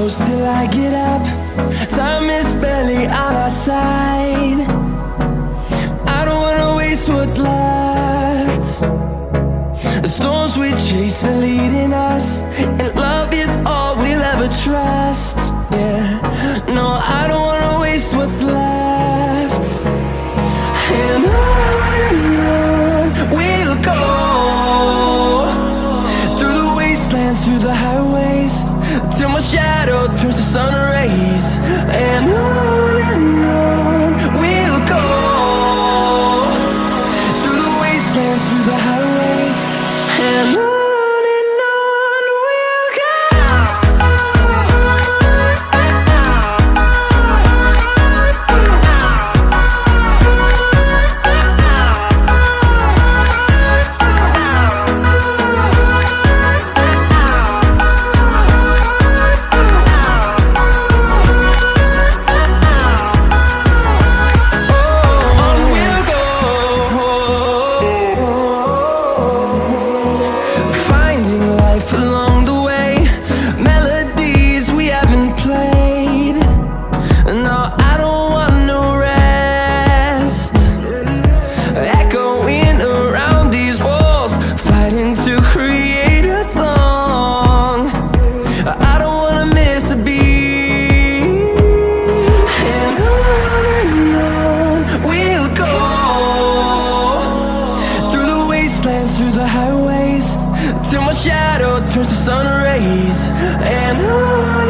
close till I get up. Time is barely on our side. I don't wanna waste what's left. The storms we chase are leading us, and love is all we'll ever trust. Yeah, no, I don't wanna waste what's left. And on we'll go, through the wastelands, through the highways, till my shadow turns to sun rays. And on we'll go, through the wastelands, through the highways, and on we'll go. Along the way, melodies we haven't played. No, I don't want no rest. Echoing around these walls, fighting to create a song. I don't wanna miss a beat. And on we'll go, through the wastelands, through the highways, till my shadow turns to sun rays. And on